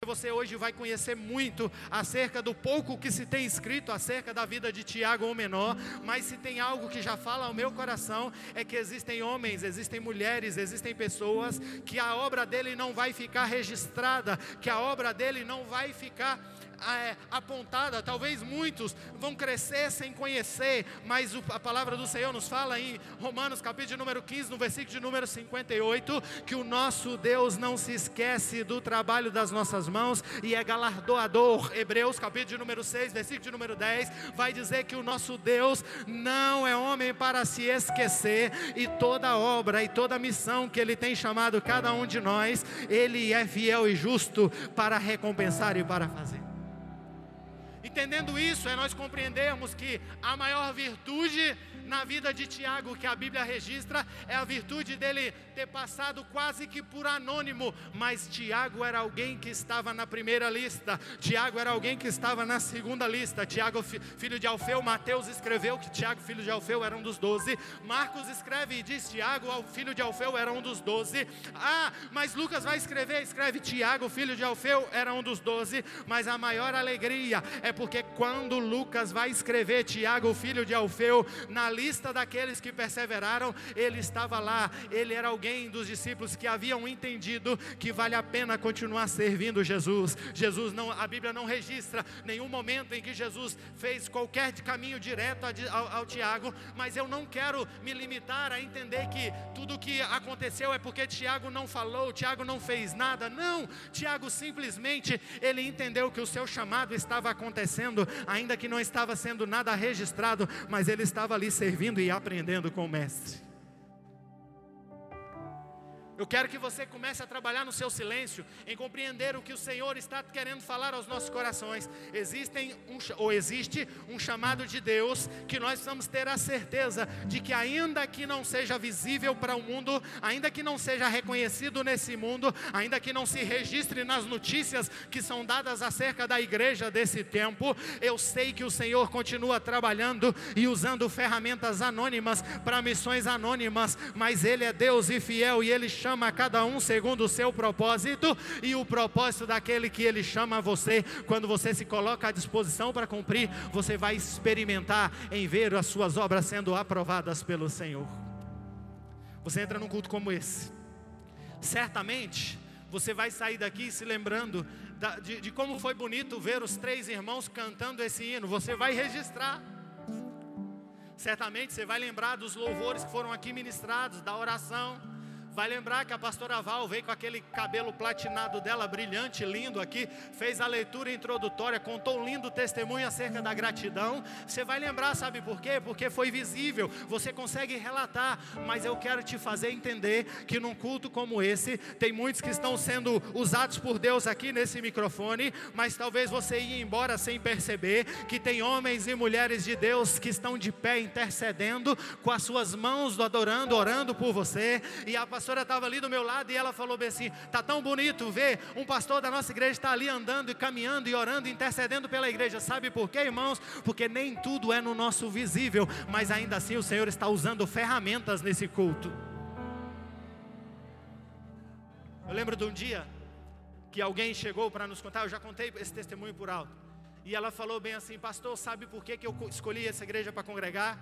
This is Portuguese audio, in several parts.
você hoje vai conhecer muito acerca do pouco que se tem escrito acerca da vida de Tiago, o menor. Mas se tem algo que já fala ao meu coração, é que existem homens, existem mulheres, existem pessoas que a obra dele não vai ficar registrada, que a obra dele não vai ficar apontada. Talvez muitos vão crescer sem conhecer, mas a palavra do Senhor nos fala em Romanos capítulo número 15, no versículo de número 58, que o nosso Deus não se esquece do trabalho das nossas mãos e é galardoador. Hebreus capítulo de número 6, versículo de número 10, vai dizer que o nosso Deus não é homem para se esquecer, e toda obra e toda missão que Ele tem chamado cada um de nós, Ele é fiel e justo para recompensar e para fazer. Entendendo isso, nós compreendermos que a maior virtude na vida de Tiago que a Bíblia registra é a virtude dele ter passado quase que por anônimo. Mas Tiago era alguém que estava na primeira lista, Tiago era alguém que estava na segunda lista. Tiago, filho de Alfeu, Mateus escreveu que Tiago, filho de Alfeu, era um dos 12. Marcos escreve e diz Tiago, filho de Alfeu, era um dos 12. Mas Lucas vai escreve Tiago, filho de Alfeu, era um dos 12. Mas a maior alegria é porque quando Lucas vai escrever Tiago, filho de Alfeu, na lista daqueles que perseveraram, ele estava lá. Ele era alguém dos discípulos que haviam entendido que vale a pena continuar servindo Jesus. A Bíblia não registra nenhum momento em que Jesus fez qualquer caminho direto ao Tiago, mas eu não quero me limitar a entender que tudo o que aconteceu é porque Tiago não falou, Tiago não fez nada. Não, Tiago simplesmente, ele entendeu que o seu chamado estava acontecendo, ainda que não estava sendo nada registrado, mas ele estava ali servindo e aprendendo com o mestre. Eu quero que você comece a trabalhar no seu silêncio, em compreender o que o Senhor está querendo falar aos nossos corações. Existe um chamado de Deus, que nós precisamos ter a certeza de que ainda que não seja visível para o mundo, ainda que não seja reconhecido nesse mundo, ainda que não se registre nas notícias que são dadas acerca da igreja desse tempo, eu sei que o Senhor continua trabalhando e usando ferramentas anônimas para missões anônimas, mas Ele é Deus e fiel, e Ele chama cada um segundo o seu propósito, e o propósito daquele que Ele chama você, quando você se coloca à disposição para cumprir, você vai experimentar em ver as suas obras sendo aprovadas pelo Senhor. Você entra num culto como esse, certamente você vai sair daqui se lembrando de como foi bonito ver os 3 irmãos cantando esse hino. Você vai registrar. Certamente você vai lembrar dos louvores que foram aqui ministrados, da oração. Vai lembrar que a pastora Val veio com aquele cabelo platinado dela, brilhante, lindo aqui, fez a leitura introdutória, contou um lindo testemunho acerca da gratidão. Você vai lembrar, sabe por quê? Porque foi visível, você consegue relatar. Mas eu quero te fazer entender que num culto como esse, tem muitos que estão sendo usados por Deus aqui nesse microfone, mas talvez você ia embora sem perceber que tem homens e mulheres de Deus que estão de pé intercedendo, com as suas mãos adorando, orando por você. E a pastora estava ali do meu lado e ela falou bem assim: está tão bonito ver um pastor da nossa igreja estar ali andando e caminhando e orando, intercedendo pela igreja. Sabe por quê, irmãos? Porque nem tudo é no nosso visível, mas ainda assim o Senhor está usando ferramentas nesse culto. Eu lembro de um dia que alguém chegou para nos contar, eu já contei esse testemunho por alto, e ela falou bem assim: pastor, sabe por que eu escolhi essa igreja para congregar?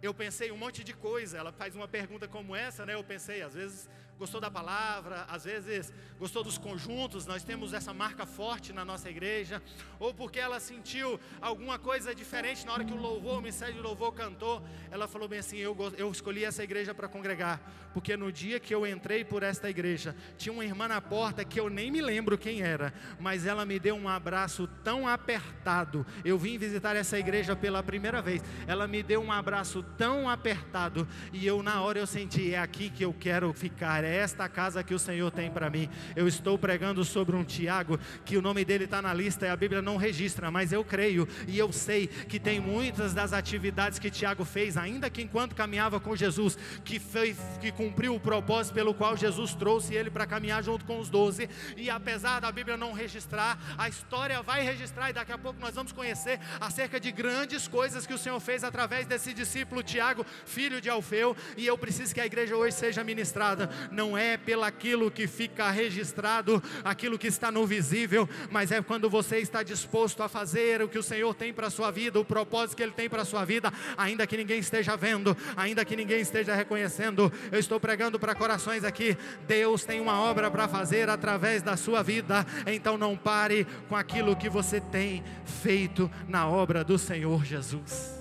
Eu pensei um monte de coisa. Ela faz uma pergunta como essa, né? Eu pensei, às vezes gostou da palavra, às vezes gostou dos conjuntos, nós temos essa marca forte na nossa igreja, ou porque ela sentiu alguma coisa diferente na hora que o ministério de louvor cantou. Ela falou bem assim: eu escolhi essa igreja para congregar, porque no dia que eu entrei por esta igreja, tinha uma irmã na porta que eu nem me lembro quem era, mas ela me deu um abraço tão apertado. Eu vim visitar essa igreja pela primeira vez, ela me deu um abraço tão apertado, e na hora eu senti: é aqui que eu quero ficar, é esta casa que o Senhor tem para mim. Eu estou pregando sobre um Tiago, que o nome dele está na lista e a Bíblia não registra, mas eu creio e eu sei que tem muitas das atividades que Tiago fez, ainda que enquanto caminhava com Jesus, que cumpriu o propósito pelo qual Jesus trouxe ele para caminhar junto com os 12, e apesar da Bíblia não registrar, a história vai registrar, e daqui a pouco nós vamos conhecer acerca de grandes coisas que o Senhor fez através desse discípulo Tiago, filho de Alfeu. E eu preciso que a igreja hoje seja ministrada, não é pelaquilo que fica registrado, aquilo que está no visível, mas é quando você está disposto a fazer o que o Senhor tem para a sua vida, o propósito que Ele tem para a sua vida, ainda que ninguém esteja vendo, ainda que ninguém esteja reconhecendo. Eu estou pregando para corações aqui, Deus tem uma obra para fazer através da sua vida, então não pare com aquilo que você tem feito na obra do Senhor Jesus.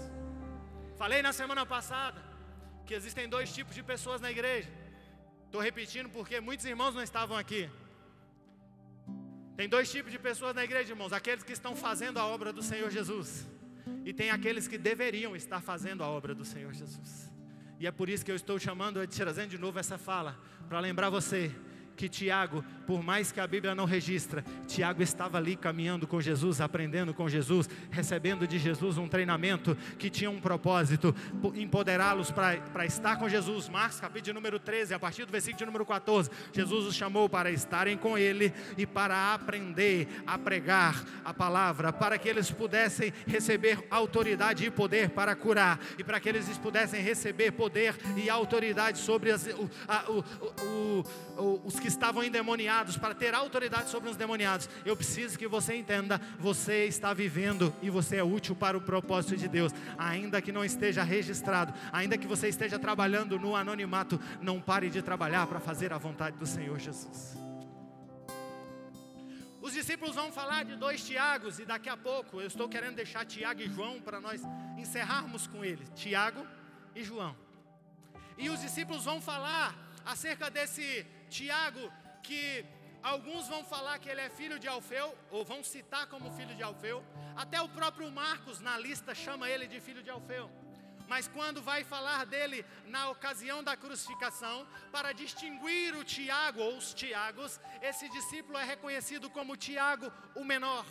Falei na semana passada que existem 2 tipos de pessoas na igreja. Estou repetindo porque muitos irmãos não estavam aqui. Tem 2 tipos de pessoas na igreja, irmãos: aqueles que estão fazendo a obra do Senhor Jesus, e tem aqueles que deveriam estar fazendo a obra do Senhor Jesus. E é por isso que eu estou trazendo de novo essa fala, para lembrar você que Tiago, por mais que a Bíblia não registra, Tiago estava ali caminhando com Jesus, aprendendo com Jesus, recebendo de Jesus um treinamento que tinha um propósito, empoderá-los para estar com Jesus. Marcos capítulo número 13, a partir do versículo número 14, Jesus os chamou para estarem com Ele e para aprender a pregar a palavra, para que eles pudessem receber autoridade e poder para curar, e para que eles pudessem receber poder e autoridade sobre os que estavam endemoniados, para ter autoridade sobre os demoniados. Eu preciso que você entenda, você está vivendo e você é útil para o propósito de Deus, ainda que não esteja registrado, ainda que você esteja trabalhando no anonimato, não pare de trabalhar para fazer a vontade do Senhor Jesus. Os discípulos vão falar de 2 Tiagos, e daqui a pouco eu estou querendo deixar Tiago e João para nós encerrarmos com eles, Tiago e João. E os discípulos vão falar acerca desse Tiago, que alguns vão falar que ele é filho de Alfeu, ou vão citar como filho de Alfeu. Até o próprio Marcos na lista chama ele de filho de Alfeu. Mas quando vai falar dele na ocasião da crucificação, para distinguir o Tiago ou os Tiagos, esse discípulo é reconhecido como Tiago, o menor.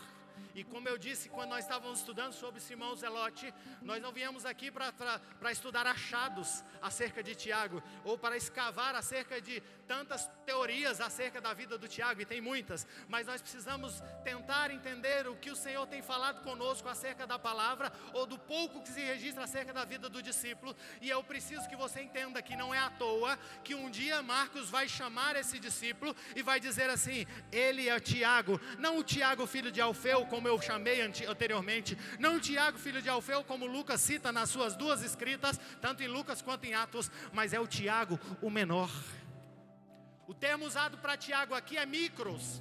E como eu disse, quando nós estávamos estudando sobre Simão Zelote, nós não viemos aqui para estudar achados acerca de Tiago, ou para escavar acerca de tantas teorias acerca da vida do Tiago, e tem muitas, mas nós precisamos tentar entender o que o Senhor tem falado conosco acerca da palavra, ou do pouco que se registra acerca da vida do discípulo. E eu preciso que você entenda que não é à toa que um dia Marcos vai chamar esse discípulo e vai dizer assim: ele é Tiago, não o Tiago filho de Alfeu, como eu chamei anteriormente, não o Tiago filho de Alfeu, como Lucas cita nas suas 2 escritas, tanto em Lucas quanto em Atos, mas é o Tiago, o menor. O termo usado para Tiago aqui é micros.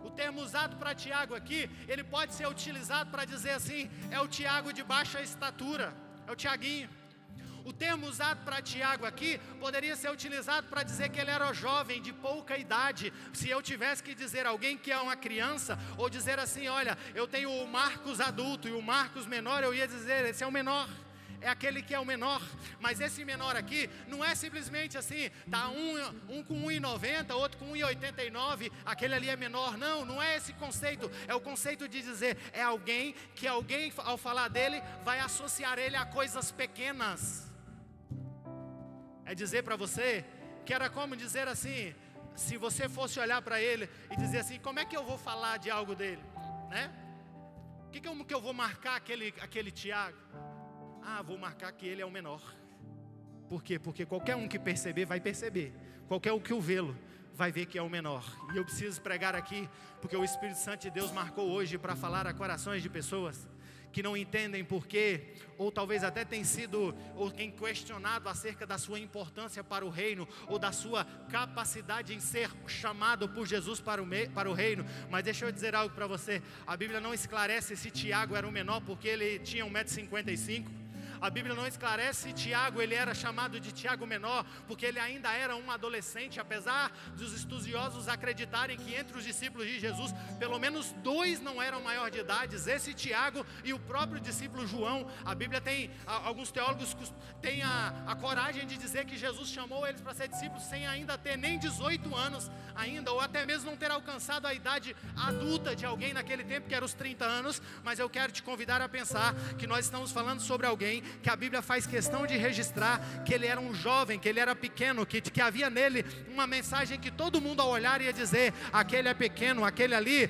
O termo usado para Tiago aqui, ele pode ser utilizado para dizer assim: é o Tiago de baixa estatura, é o Tiaguinho. O termo usado para Tiago aqui poderia ser utilizado para dizer que ele era jovem, de pouca idade. Se eu tivesse que dizer alguém que é uma criança, ou dizer assim: olha, eu tenho o Marcos adulto e o Marcos menor, eu ia dizer, esse é o menor. É aquele que é o menor. Mas esse menor aqui não é simplesmente assim, tá um com 1,90, outro com 1,89, aquele ali é menor. Não é esse conceito. É o conceito de dizer, é alguém que alguém ao falar dele vai associar ele a coisas pequenas. É dizer para você que era como dizer assim, se você fosse olhar para ele e dizer assim: como é que eu vou falar de algo dele, né? Como que eu vou marcar aquele Tiago? Vou marcar que ele é o menor. Por quê? Porque qualquer um que perceber vai perceber, qualquer um que o vê-lo vai ver que é o menor. E eu preciso pregar aqui, porque o Espírito Santo de Deus marcou hoje para falar a corações de pessoas que não entendem porquê, ou talvez até tem sido alguém questionado acerca da sua importância para o reino, ou da sua capacidade em ser chamado por Jesus para o reino. Mas deixa eu dizer algo para você: a Bíblia não esclarece se Tiago era o menor porque ele tinha 1,55 m. A Bíblia não esclarece se Tiago ele era chamado de Tiago menor porque ele ainda era um adolescente, apesar dos estudiosos acreditarem que entre os discípulos de Jesus pelo menos 2 não eram maior de idade, esse Tiago e o próprio discípulo João. A Bíblia tem, alguns teólogos têm a coragem de dizer que Jesus chamou eles para ser discípulos sem ainda ter nem 18 anos ainda, ou até mesmo não ter alcançado a idade adulta de alguém naquele tempo, que era os 30 anos. Mas eu quero te convidar a pensar que nós estamos falando sobre alguém que a Bíblia faz questão de registrar que ele era um jovem, que ele era pequeno, que havia nele uma mensagem que todo mundo ao olhar ia dizer: aquele é pequeno, aquele ali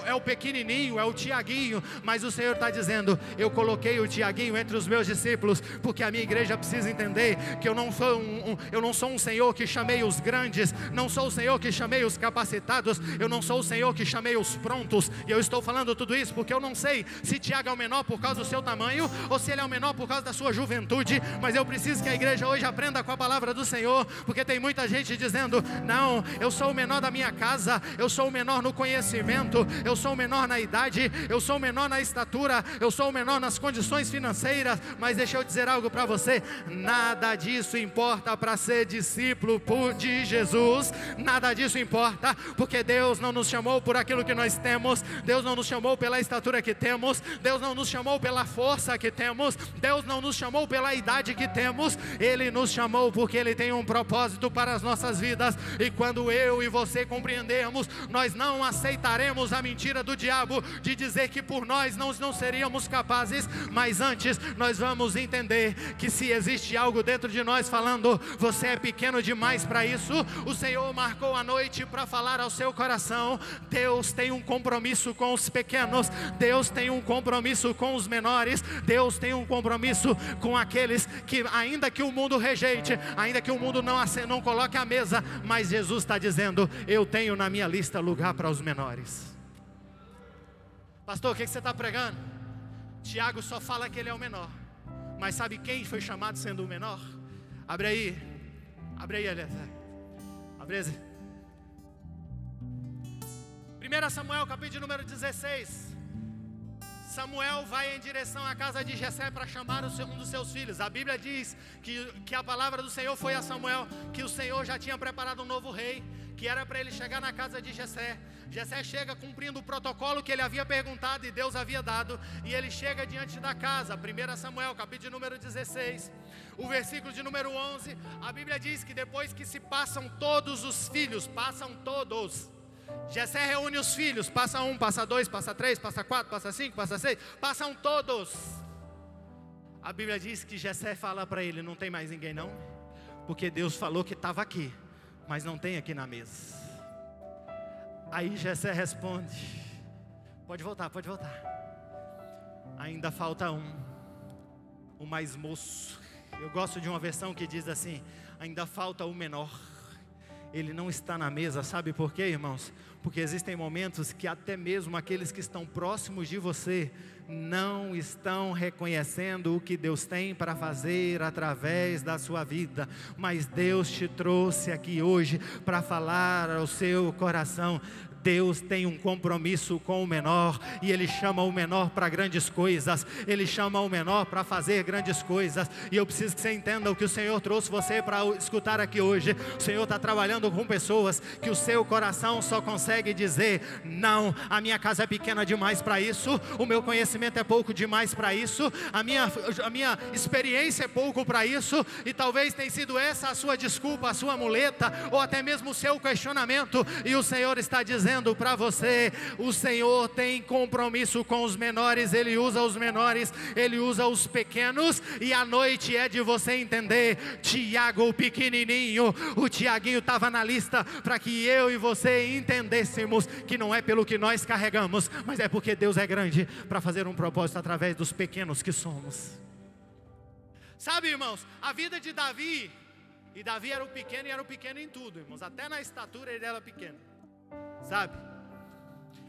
é o pequenininho, é o Tiaguinho. Mas o Senhor está dizendo: eu coloquei o Tiaguinho entre os meus discípulos, porque a minha igreja precisa entender que eu não sou um Senhor que chamei os grandes, não sou o Senhor que chamei os capacitados, eu não sou o Senhor que chamei os prontos. E eu estou falando tudo isso porque eu não sei se Tiago é o menor por causa do seu tamanho, ou se ele é o menor por causa da sua juventude. Mas eu preciso que a igreja hoje aprenda com a palavra do Senhor, porque tem muita gente dizendo: não, eu sou o menor da minha casa, eu sou o menor no conhecimento, eu sou o menor na idade, eu sou o menor na estatura, eu sou o menor nas condições financeiras. Mas deixa eu dizer algo para você: nada disso importa para ser discípulo de Jesus. Nada disso importa, porque Deus não nos chamou por aquilo que nós temos, Deus não nos chamou pela estatura que temos, Deus não nos chamou pela força que temos, Deus não nos chamou pela idade que temos. Ele nos chamou porque Ele tem um propósito para as nossas vidas. E quando eu e você compreendemos, nós não aceitaremos a mentira do diabo de dizer que por nós não seríamos capazes. Mas antes nós vamos entender que se existe algo dentro de nós falando: você é pequeno demais para isso, o Senhor marcou a noite para falar ao seu coração. Deus tem um compromisso com os pequenos, Deus tem um compromisso com os menores, Deus tem um compromisso com aqueles que, ainda que o mundo rejeite, ainda que o mundo não coloque a mesa, mas Jesus está dizendo: eu tenho na minha lista lugar para os menores. Pastor, o que você está pregando? Tiago só fala que ele é o menor, mas sabe quem foi chamado sendo o menor? Abre aí, Eliezer. Abre aí. 1 Samuel, capítulo número 16. Samuel vai em direção à casa de Jessé para chamar um dos seus filhos. A Bíblia diz que a palavra do Senhor foi a Samuel, que o Senhor já tinha preparado um novo rei, que era para ele chegar na casa de Jessé. Jessé chega cumprindo o protocolo que ele havia perguntado e Deus havia dado, e ele chega diante da casa. 1 Samuel, capítulo número 16, o versículo de número 11, a Bíblia diz que depois que se passam todos os filhos, passam todos, Jessé reúne os filhos, passa um, passa dois, passa três, passa quatro, passa cinco, passa seis, passam todos. A Bíblia diz que Jessé fala para ele: não tem mais ninguém não? Porque Deus falou que estava aqui, mas não tem aqui na mesa. Aí Jessé responde: pode voltar. Ainda falta o mais moço. Eu gosto de uma versão que diz assim: ainda falta o menor. Ele não está na mesa. Sabe por quê, irmãos? Porque existem momentos que até mesmo aqueles que estão próximos de você não estão reconhecendo o que Deus tem para fazer através da sua vida. Mas Deus te trouxe aqui hoje para falar ao seu coração: Deus tem um compromisso com o menor, e Ele chama o menor para grandes coisas, Ele chama o menor para fazer grandes coisas. E eu preciso que você entenda o que o Senhor trouxe você para escutar aqui hoje. O Senhor está trabalhando com pessoas que o seu coração só consegue dizer: não, a minha casa é pequena demais para isso, o meu conhecimento é pouco demais para isso, a minha experiência é pouco para isso. E talvez tenha sido essa a sua desculpa, a sua muleta, ou até mesmo o seu questionamento. E o Senhor está dizendo para você: o Senhor tem compromisso com os menores, Ele usa os menores, Ele usa os pequenos. E a noite é de você entender: Tiago, o pequenininho, o Tiaguinho estava na lista para que eu e você entendêssemos que não é pelo que nós carregamos, mas é porque Deus é grande para fazer um propósito através dos pequenos que somos. Sabe, irmãos, a vida de Davi, e Davi era o pequeno, e era o pequeno em tudo, irmãos, até na estatura ele era pequeno. Sabe,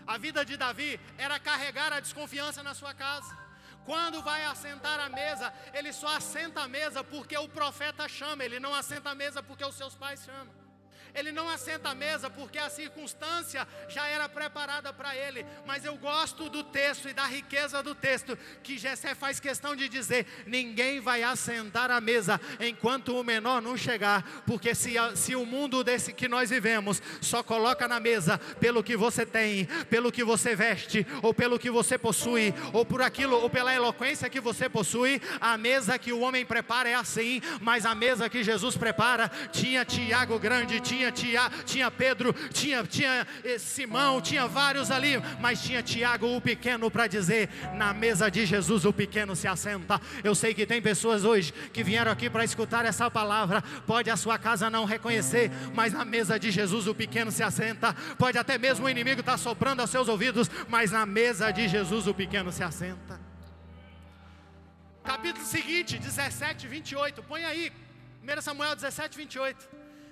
a vida de Davi era carregar a desconfiança na sua casa. Quando vai assentar à mesa, ele só assenta à mesa porque o profeta chama. Ele não assenta à mesa porque os seus pais chamam. Ele não assenta à mesa porque a circunstância já era preparada para ele. Mas eu gosto do texto e da riqueza do texto, que Jessé faz questão de dizer: ninguém vai assentar à mesa enquanto o menor não chegar. Porque se o mundo desse que nós vivemos só coloca na mesa pelo que você tem, pelo que você veste, ou pelo que você possui, ou por aquilo, ou pela eloquência que você possui, a mesa que o homem prepara é assim. Mas a mesa que Jesus prepara tinha Tiago grande, tinha tinha Pedro, tinha Simão, tinha vários ali, mas tinha Tiago o pequeno para dizer: na mesa de Jesus o pequeno se assenta. Eu sei que tem pessoas hoje que vieram aqui para escutar essa palavra. Pode a sua casa não reconhecer, mas na mesa de Jesus o pequeno se assenta. Pode até mesmo o inimigo estar soprando aos seus ouvidos, mas na mesa de Jesus o pequeno se assenta. Capítulo seguinte, 17, 28, põe aí, 1 Samuel 17, 28.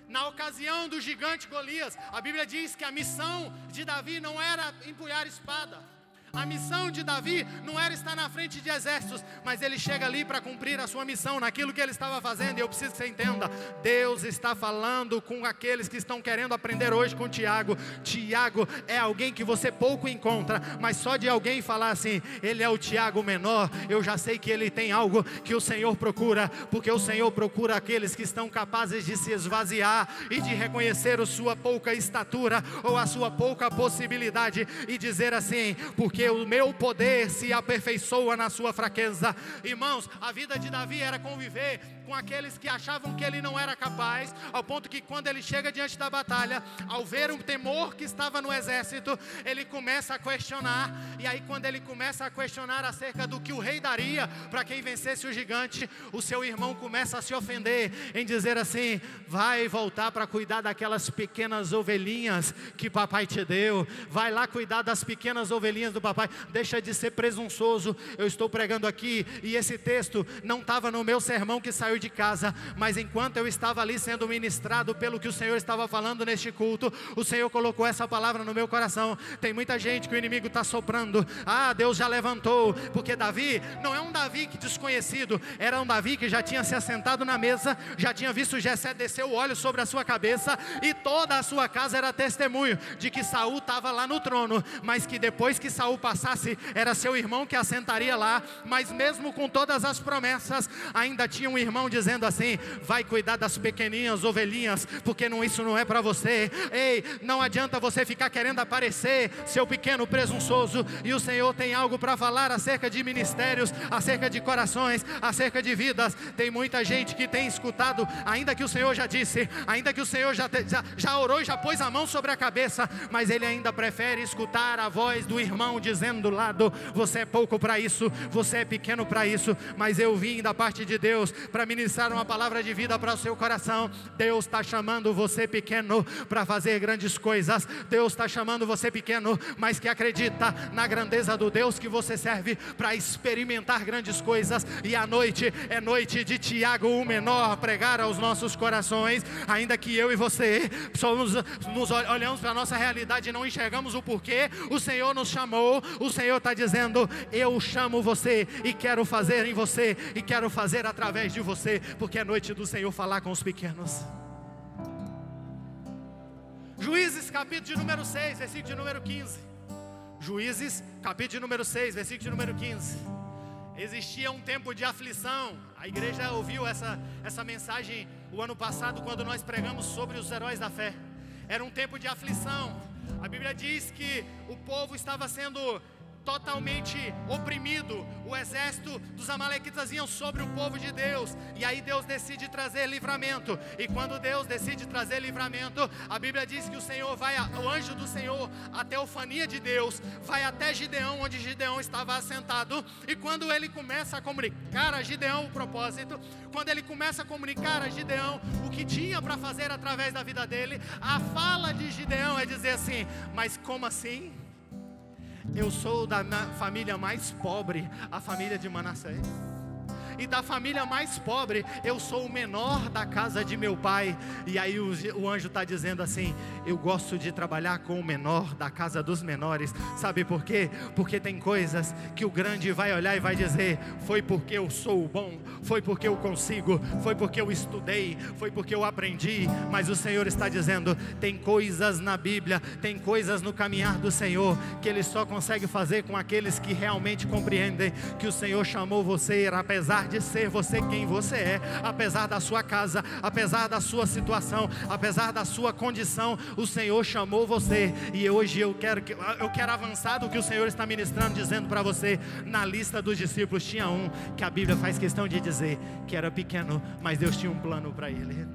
Na ocasião do gigante Golias, a Bíblia diz que a missão de Davi não era empunhar espada. A missão de Davi não era estar na frente de exércitos, mas ele chega ali para cumprir a sua missão, naquilo que ele estava fazendo. E eu preciso que você entenda, Deus está falando com aqueles que estão querendo aprender hoje com Tiago. Tiago é alguém que você pouco encontra, mas só de alguém falar assim: ele é o Tiago menor, eu já sei que ele tem algo que o Senhor procura, porque o Senhor procura aqueles que estão capazes de se esvaziar e de reconhecer a sua pouca estatura ou a sua pouca possibilidade e dizer assim: porque o meu poder se aperfeiçoa na sua fraqueza. Irmãos, a vida de Davi era conviver com aqueles que achavam que ele não era capaz, ao ponto que quando ele chega diante da batalha, ao ver o temor que estava no exército, ele começa a questionar. E aí quando ele começa a questionar acerca do que o rei daria para quem vencesse o gigante, o seu irmão começa a se ofender em dizer assim: vai voltar para cuidar daquelas pequenas ovelhinhas que papai te deu, vai lá cuidar das pequenas ovelhinhas do papai, deixa de ser presunçoso. Eu estou pregando aqui e esse texto não estava no meu sermão que saiu de casa, mas enquanto eu estava ali sendo ministrado pelo que o Senhor estava falando neste culto, o Senhor colocou essa palavra no meu coração. Tem muita gente que o inimigo está soprando: ah, Deus já levantou, porque Davi não é um Davi que desconhecido, era um Davi que já tinha se assentado na mesa, já tinha visto Jessé descer o óleo sobre a sua cabeça, e toda a sua casa era testemunho de que Saul estava lá no trono, mas que depois que Saul passasse, era seu irmão que assentaria lá. Mas mesmo com todas as promessas, ainda tinha um irmão dizendo assim: vai cuidar das pequeninhas ovelhinhas, porque isso não é para você. Ei, não adianta você ficar querendo aparecer, seu pequeno presunçoso. E o Senhor tem algo para falar acerca de ministérios, acerca de corações, acerca de vidas. Tem muita gente que tem escutado, ainda que o Senhor já disse, ainda que o Senhor já orou e já pôs a mão sobre a cabeça, mas ele ainda prefere escutar a voz do irmão dizendo do lado: você é pouco para isso, você é pequeno para isso. Mas eu vim da parte de Deus para ministrar uma palavra de vida para o seu coração. Deus está chamando você pequeno para fazer grandes coisas. Deus está chamando você pequeno, mas que acredita na grandeza do Deus que você serve, para experimentar grandes coisas. E a noite é noite de Tiago o menor pregar aos nossos corações. Ainda que eu e você nos olhamos para a nossa realidade e não enxergamos o porquê o Senhor nos chamou, o Senhor está dizendo: eu chamo você e quero fazer em você, e quero fazer através de você, porque é noite do Senhor falar com os pequenos. Juízes capítulo de número 6, versículo de número 15. Juízes capítulo de número 6, versículo de número 15. Existia um tempo de aflição. A igreja ouviu essa mensagem o ano passado, quando nós pregamos sobre os heróis da fé. Era um tempo de aflição. A Bíblia diz que o povo estava sendo totalmente oprimido. O exército dos amalequitas iam sobre o povo de Deus, e aí Deus decide trazer livramento. E quando Deus decide trazer livramento, a Bíblia diz que o anjo do Senhor, a teofania de Deus, vai até Gideão, onde Gideão estava assentado. E quando ele começa a comunicar a Gideão o propósito, quando ele começa a comunicar a Gideão o que tinha para fazer através da vida dele, a fala de Gideão é dizer assim: mas como assim? Eu sou da família mais pobre, a família de Manassés. E da família mais pobre, eu sou o menor da casa de meu pai. E aí o anjo está dizendo assim: eu gosto de trabalhar com o menor da casa dos menores. Sabe por quê? Porque tem coisas que o grande vai olhar e vai dizer: foi porque eu sou bom, foi porque eu consigo, foi porque eu estudei, foi porque eu aprendi. Mas o Senhor está dizendo: tem coisas na Bíblia, tem coisas no caminhar do Senhor, que Ele só consegue fazer com aqueles que realmente compreendem que o Senhor chamou você, apesar de ser você quem você é, apesar da sua casa, apesar da sua situação, apesar da sua condição, o Senhor chamou você. E hoje eu quero avançar do que o Senhor está ministrando, dizendo para você: na lista dos discípulos tinha um que a Bíblia faz questão de dizer que era pequeno, mas Deus tinha um plano para ele.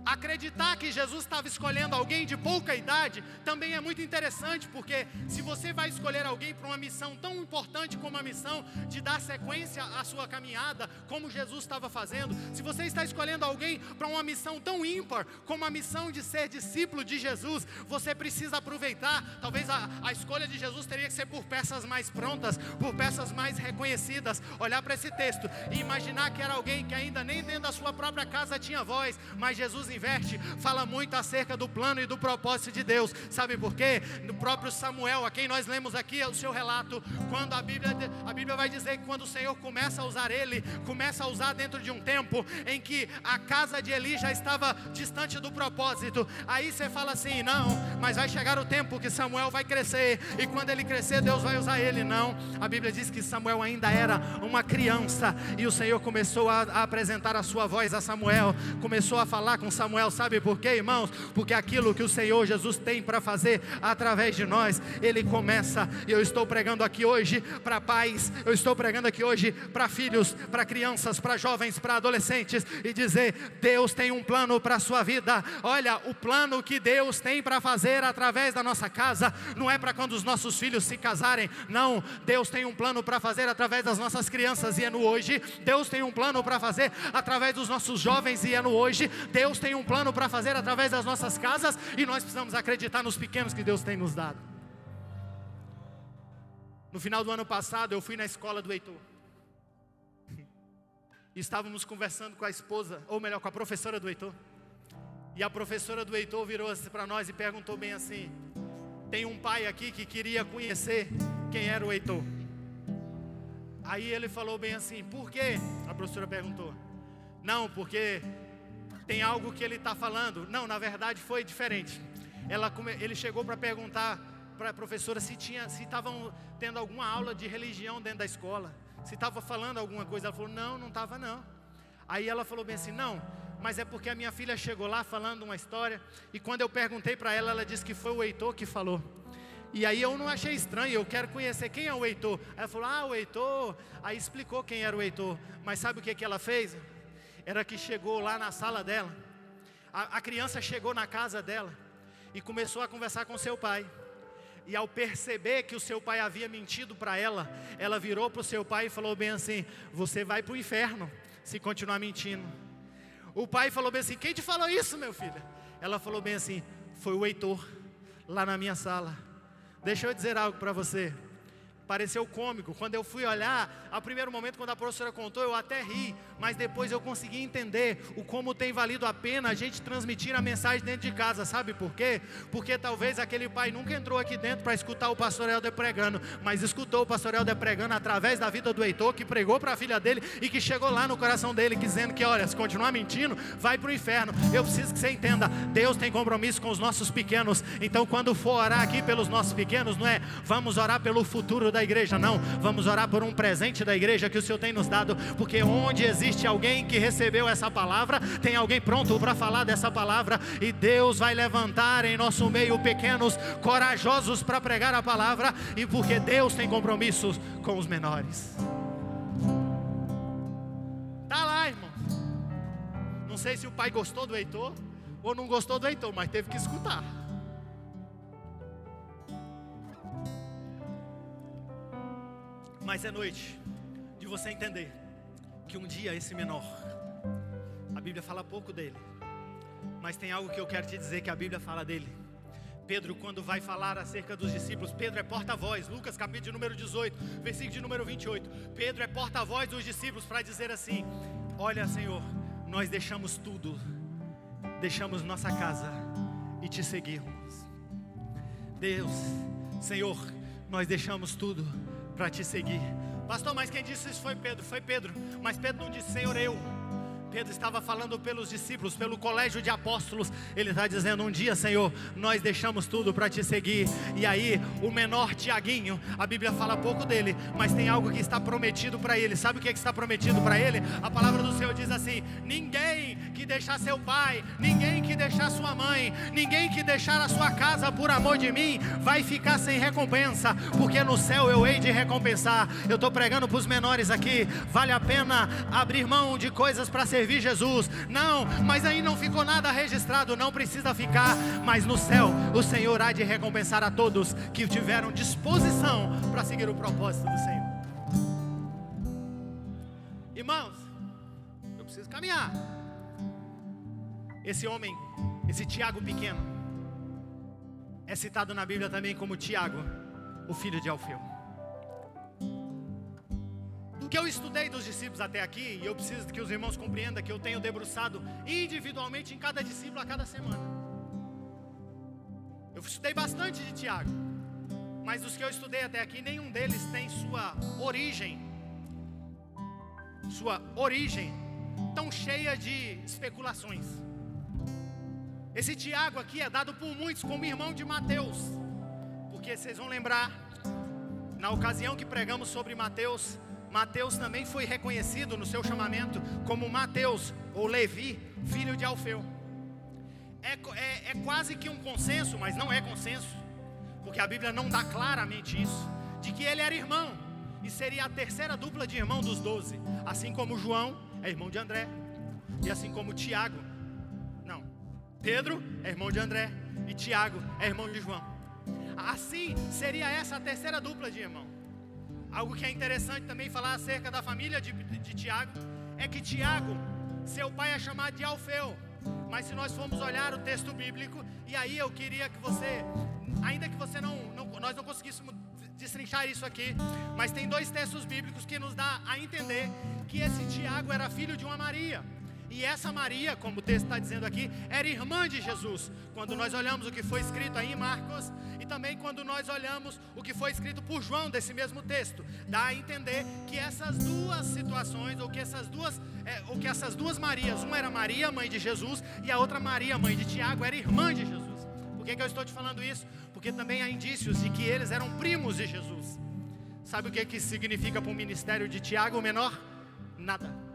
Acreditar que Jesus estava escolhendo alguém de pouca idade também é muito interessante, porque se você vai escolher alguém para uma missão tão importante como a missão de dar sequência à sua caminhada, como Jesus estava fazendo, se você está escolhendo alguém para uma missão tão ímpar como a missão de ser discípulo de Jesus, você precisa aproveitar. Talvez a escolha de Jesus teria que ser por peças mais prontas, por peças mais reconhecidas. Olhar para esse texto e imaginar que era alguém que ainda nem dentro da sua própria casa tinha voz, mas Jesus inverte, fala muito acerca do plano e do propósito de Deus. Sabe por quê? No próprio Samuel, a quem nós lemos aqui o seu relato, quando a Bíblia vai dizer que quando o Senhor começa a usar ele, começa a usar dentro de um tempo em que a casa de Eli já estava distante do propósito. Aí você fala assim, não, mas vai chegar o tempo que Samuel vai crescer, e quando ele crescer Deus vai usar ele. Não, a Bíblia diz que Samuel ainda era uma criança, e o Senhor começou a apresentar a sua voz a Samuel, começou a falar com Samuel. Sabe por quê, irmãos? Porque aquilo que o Senhor Jesus tem para fazer através de nós, Ele começa. E eu estou pregando aqui hoje para pais, eu estou pregando aqui hoje para filhos, para crianças, para jovens, para adolescentes, e dizer, Deus tem um plano para a sua vida. Olha, o plano que Deus tem para fazer através da nossa casa, não é para quando os nossos filhos se casarem, não. Deus tem um plano para fazer através das nossas crianças, e é no hoje. Deus tem um plano para fazer através dos nossos jovens, e é no hoje. Deus tem um plano para fazer através das nossas casas, e nós precisamos acreditar nos pequenos que Deus tem nos dado. No final do ano passado eu fui na escola do Heitor, e estávamos conversando com a esposa, ou melhor, com a professora do Heitor. E a professora do Heitor virou para nós e perguntou bem assim, tem um pai aqui que queria conhecer quem era o Heitor. Aí ele falou bem assim, por quê? A professora perguntou. Não, porque tem algo que ele está falando. Não, na verdade foi diferente. Ele chegou para perguntar para a professora se estavam tendo alguma aula de religião dentro da escola, se estava falando alguma coisa. Ela falou, não estava não. Aí ela falou bem assim, não, mas é porque a minha filha chegou lá falando uma história, e quando eu perguntei para ela, ela disse que foi o Heitor que falou. E aí eu não achei estranho, eu quero conhecer quem é o Heitor. Ela falou, o Heitor. Aí explicou quem era o Heitor. Mas sabe o que ela fez? Era que chegou lá na sala dela, a criança chegou na casa dela e começou a conversar com seu pai. E ao perceber que o seu pai havia mentido para ela, ela virou para o seu pai e falou bem assim, você vai para o inferno se continuar mentindo. O pai falou bem assim, quem te falou isso, meu filho? Ela falou bem assim, foi o Heitor, lá na minha sala. Deixa eu dizer algo para você. Pareceu cômico, quando eu fui olhar, ao primeiro momento quando a professora contou, eu até ri, mas depois eu consegui entender o como tem valido a pena a gente transmitir a mensagem dentro de casa. Sabe por quê? Porque talvez aquele pai nunca entrou aqui dentro para escutar o pastor Helder pregando, mas escutou o pastor Helder pregando através da vida do Heitor, que pregou para a filha dele e que chegou lá no coração dele, dizendo que olha, se continuar mentindo, vai para o inferno. Eu preciso que você entenda, Deus tem compromisso com os nossos pequenos. Então quando for orar aqui pelos nossos pequenos, não é vamos orar pelo futuro da igreja, não, vamos orar por um presente da igreja que o Senhor tem nos dado, porque onde existe alguém que recebeu essa palavra, tem alguém pronto para falar dessa palavra, e Deus vai levantar em nosso meio pequenos corajosos para pregar a palavra, e porque Deus tem compromissos com os menores. Tá lá, irmão. Não sei se o pai gostou do Heitor ou não gostou do Heitor, mas teve que escutar. Mas é noite de você entender que um dia esse menor, a Bíblia fala pouco dele, mas tem algo que eu quero te dizer que a Bíblia fala dele. Pedro, quando vai falar acerca dos discípulos, Pedro é porta-voz. Lucas capítulo de número 18, versículo de número 28. Pedro é porta-voz dos discípulos para dizer assim, olha, Senhor, nós deixamos tudo, deixamos nossa casa e te seguimos. Deus, Senhor, nós deixamos tudo para te seguir. Pastor, mas quem disse isso foi Pedro. Foi Pedro, mas Pedro não disse, Senhor, eu. Pedro estava falando pelos discípulos, pelo colégio de apóstolos. Ele está dizendo, um dia, Senhor, nós deixamos tudo para te seguir. E aí, o menor Tiaguinho, a Bíblia fala pouco dele, mas tem algo que está prometido para ele. Sabe o que está prometido para ele? A palavra do Senhor diz assim, ninguém que deixar seu pai, ninguém que deixar sua mãe, ninguém que deixar a sua casa por amor de mim, vai ficar sem recompensa, porque no céu eu hei de recompensar. Eu estou pregando para os menores aqui, vale a pena abrir mão de coisas para ser servir Jesus. Não, mas aí não ficou nada registrado, não precisa ficar. Mas no céu o Senhor há de recompensar a todos que tiveram disposição para seguir o propósito do Senhor. Irmãos, eu preciso caminhar. Esse homem, esse Tiago pequeno, é citado na Bíblia também como Tiago, o filho de Alfeu. O que eu estudei dos discípulos até aqui, e eu preciso que os irmãos compreendam que eu tenho debruçado individualmente em cada discípulo a cada semana. Eu estudei bastante de Tiago, mas dos que eu estudei até aqui, nenhum deles tem sua origem tão cheia de especulações. Esse Tiago aqui é dado por muitos como irmão de Mateus, porque vocês vão lembrar, na ocasião que pregamos sobre Mateus, Mateus também foi reconhecido no seu chamamento como Mateus, ou Levi, filho de Alfeu. É quase que um consenso, mas não é consenso, porque a Bíblia não dá claramente isso, de que ele era irmão, e seria a terceira dupla de irmão dos 12, assim como João é irmão de André, e assim como Pedro é irmão de André, e Tiago é irmão de João. Assim seria essa a terceira dupla de irmão. Algo que é interessante também falar acerca da família de Tiago, é que Tiago, seu pai é chamado de Alfeu. Mas se nós formos olhar o texto bíblico, e aí eu queria que você, ainda que você nós não conseguíssemos destrinchar isso aqui, mas tem dois textos bíblicos que nos dá a entender que esse Tiago era filho de uma Maria. E essa Maria, como o texto está dizendo aqui, era irmã de Jesus. Quando nós olhamos o que foi escrito aí em Marcos, e também quando nós olhamos o que foi escrito por João desse mesmo texto, dá a entender que essas duas situações, ou que essas duas Marias, uma era Maria, mãe de Jesus, e a outra Maria, mãe de Tiago, era irmã de Jesus. Por que eu estou te falando isso? Porque também há indícios de que eles eram primos de Jesus. Sabe o que isso significa para o ministério de Tiago, o menor? Nada.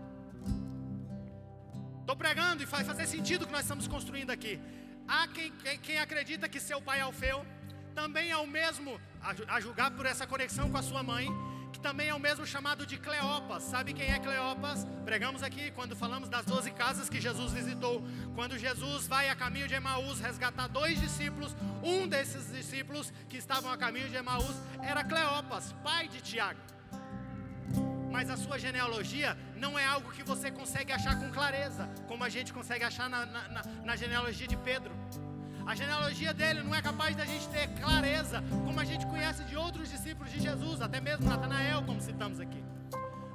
Estou pregando e faz fazer sentido o que nós estamos construindo aqui. Há quem acredita que seu pai Alfeu também é o mesmo, a julgar por essa conexão com a sua mãe, que também é o mesmo chamado de Cleopas. Sabe quem é Cleopas? Pregamos aqui quando falamos das 12 casas que Jesus visitou. Quando Jesus vai a caminho de Emaús resgatar 2 discípulos, um desses discípulos que estavam a caminho de Emaús era Cleopas, pai de Tiago. Mas a sua genealogia não é algo que você consegue achar com clareza, como a gente consegue achar na genealogia de Pedro. A genealogia dele não é capaz da gente ter clareza, como a gente conhece de outros discípulos de Jesus, até mesmo Natanael, como citamos aqui.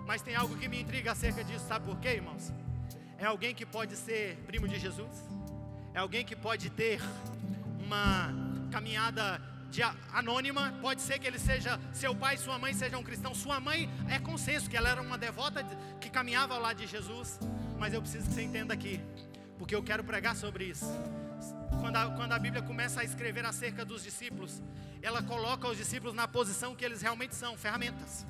Mas tem algo que me intriga acerca disso, sabe por quê, irmãos? É alguém que pode ser primo de Jesus, é alguém que pode ter uma caminhada anônima. Pode ser que ele seja, seu pai e sua mãe sejam cristãos. Sua mãe é consenso que ela era uma devota que caminhava ao lado de Jesus. Mas eu preciso que você entenda aqui, porque eu quero pregar sobre isso. Quando a Bíblia começa a escrever acerca dos discípulos, ela coloca os discípulos na posição que eles realmente são, ferramentas.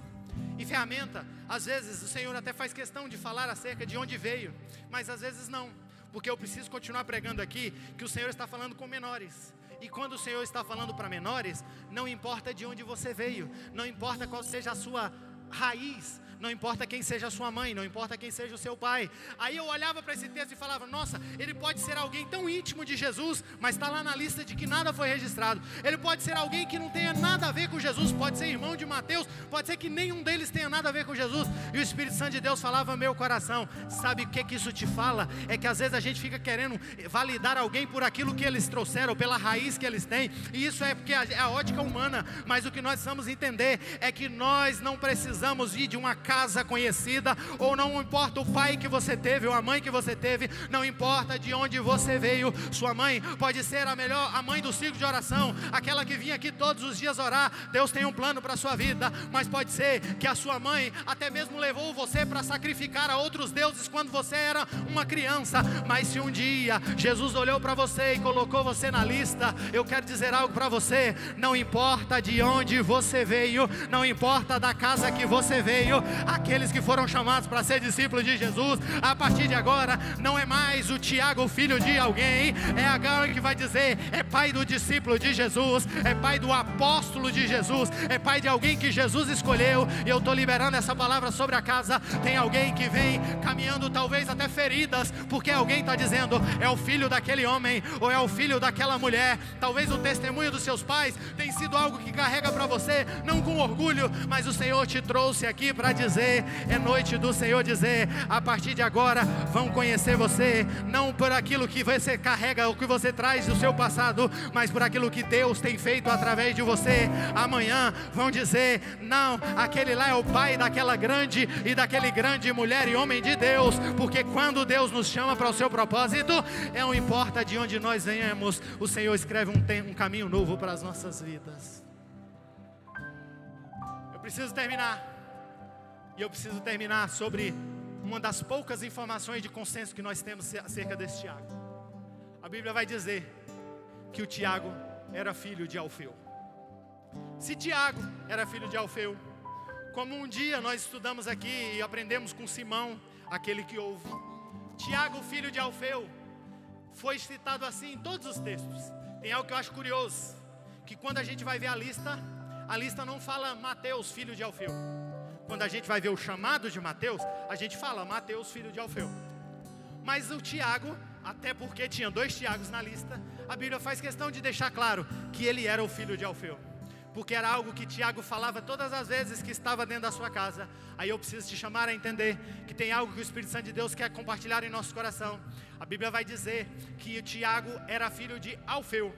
E ferramenta, às vezes o Senhor até faz questão de falar acerca de onde veio, mas às vezes não, porque eu preciso continuar pregando aqui que o Senhor está falando com menores. E quando o Senhor está falando para menores, não importa de onde você veio, não importa qual seja a sua raiz, não importa quem seja a sua mãe, não importa quem seja o seu pai. Aí eu olhava para esse texto e falava, nossa, ele pode ser alguém tão íntimo de Jesus, mas está lá na lista de que nada foi registrado. Ele pode ser alguém que não tenha nada a ver com Jesus, pode ser irmão de Mateus, pode ser que nenhum deles tenha nada a ver com Jesus. E o Espírito Santo de Deus falava ao meu coração, sabe o que isso te fala? É que às vezes a gente fica querendo validar alguém por aquilo que eles trouxeram, pela raiz que eles têm, e isso é porque é a ótica humana. Mas o que nós precisamos entender é que nós não precisamos ir de uma casa conhecida, ou não importa o pai que você teve, ou a mãe que você teve, não importa de onde você veio. Sua mãe pode ser a mãe do ciclo de oração, aquela que vinha aqui todos os dias orar. Deus tem um plano para a sua vida, mas pode ser que a sua mãe até mesmo levou você para sacrificar a outros deuses quando você era uma criança. Mas se um dia Jesus olhou para você e colocou você na lista, eu quero dizer algo para você, não importa de onde você veio, não importa da casa que você veio, aqueles que foram chamados para ser discípulos de Jesus, a partir de agora, não é mais o Tiago, filho de alguém, é agora que vai dizer, é pai do discípulo de Jesus, é pai do apóstolo de Jesus, é pai de alguém que Jesus escolheu. E eu estou liberando essa palavra sobre a casa. Tem alguém que vem caminhando talvez até feridas, porque alguém está dizendo, é o filho daquele homem, ou é o filho daquela mulher. Talvez o testemunho dos seus pais tem sido algo que carrega para você, não com orgulho, mas o Senhor te trouxe aqui para dizer, é noite do Senhor dizer, a partir de agora vão conhecer você, não por aquilo que você carrega, o que você traz do seu passado, mas por aquilo que Deus tem feito através de você. Amanhã vão dizer, não, aquele lá é o pai daquela grande e daquele grande mulher e homem de Deus, porque quando Deus nos chama para o seu propósito, não importa de onde nós venhamos, o Senhor escreve um caminho novo para as nossas vidas. Eu preciso terminar, e eu preciso terminar sobre uma das poucas informações de consenso que nós temos acerca desse Tiago. A Bíblia vai dizer que o Tiago era filho de Alfeu. Se Tiago era filho de Alfeu, como um dia nós estudamos aqui e aprendemos com Simão, aquele que ouve, Tiago, filho de Alfeu, foi citado assim em todos os textos. Tem algo que eu acho curioso, que quando a gente vai ver a lista não fala Mateus, filho de Alfeu. Quando a gente vai ver o chamado de Mateus, a gente fala Mateus, filho de Alfeu. Mas o Tiago, até porque tinha 2 Tiagos na lista, a Bíblia faz questão de deixar claro que ele era o filho de Alfeu, porque era algo que Tiago falava todas as vezes que estava dentro da sua casa. Aí eu preciso te chamar a entender que tem algo que o Espírito Santo de Deus quer compartilhar em nosso coração. A Bíblia vai dizer que o Tiago era filho de Alfeu.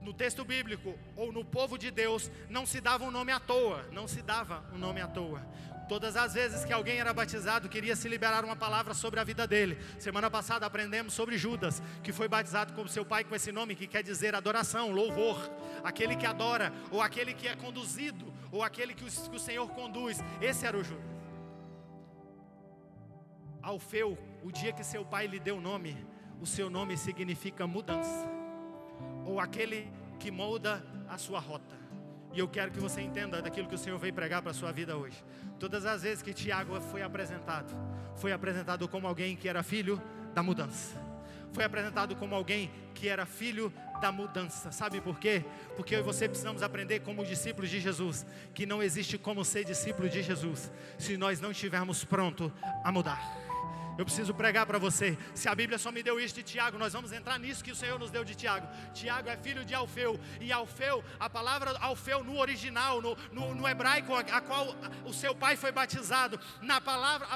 No texto bíblico, ou no povo de Deus, não se dava um nome à toa, não se dava um nome à toa. Todas as vezes que alguém era batizado, queria se liberar uma palavra sobre a vida dele. Semana passada aprendemos sobre Judas, que foi batizado como seu pai com esse nome, que quer dizer adoração, louvor. Aquele que adora, ou aquele que é conduzido, ou aquele que o Senhor conduz. Esse era o Judas. Alfeu, o dia que seu pai lhe deu o nome, o seu nome significa mudança, ou aquele que molda a sua rota. E eu quero que você entenda daquilo que o Senhor veio pregar para a sua vida hoje. Todas as vezes que Tiago foi apresentado como alguém que era filho da mudança. Foi apresentado como alguém que era filho da mudança. Sabe por quê? Porque eu e você precisamos aprender como discípulos de Jesus, que não existe como ser discípulo de Jesus se nós não estivermos prontos a mudar. Eu preciso pregar para você. Se a Bíblia só me deu isso de Tiago, nós vamos entrar nisso que o Senhor nos deu de Tiago. Tiago é filho de Alfeu. E Alfeu, a palavra Alfeu no original, no hebraico, a qual o seu pai foi batizado, a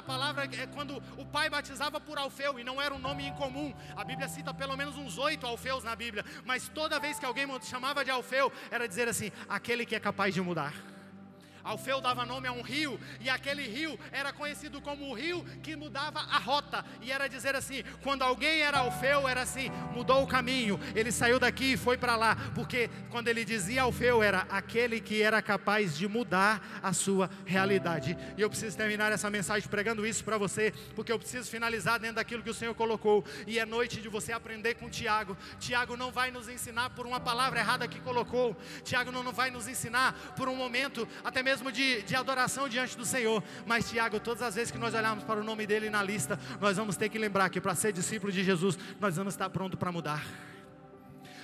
palavra é quando o pai batizava por Alfeu, e não era um nome incomum. A Bíblia cita pelo menos uns 8 Alfeus na Bíblia, mas toda vez que alguém chamava de Alfeu, era dizer assim, aquele que é capaz de mudar. Alfeu dava nome a um rio, e aquele rio era conhecido como o rio que mudava a rota, e era dizer assim, quando alguém era Alfeu, era assim, mudou o caminho, ele saiu daqui e foi para lá, porque quando ele dizia Alfeu, era aquele que era capaz de mudar a sua realidade. E eu preciso terminar essa mensagem pregando isso para você, porque eu preciso finalizar dentro daquilo que o Senhor colocou, e é noite de você aprender com Tiago. Tiago não vai nos ensinar por uma palavra errada que colocou, Tiago não vai nos ensinar por um momento, até mesmo de adoração diante do Senhor, mas Tiago, todas as vezes que nós olharmos para o nome dele na lista, nós vamos ter que lembrar que para ser discípulo de Jesus, nós vamos estar pronto para mudar.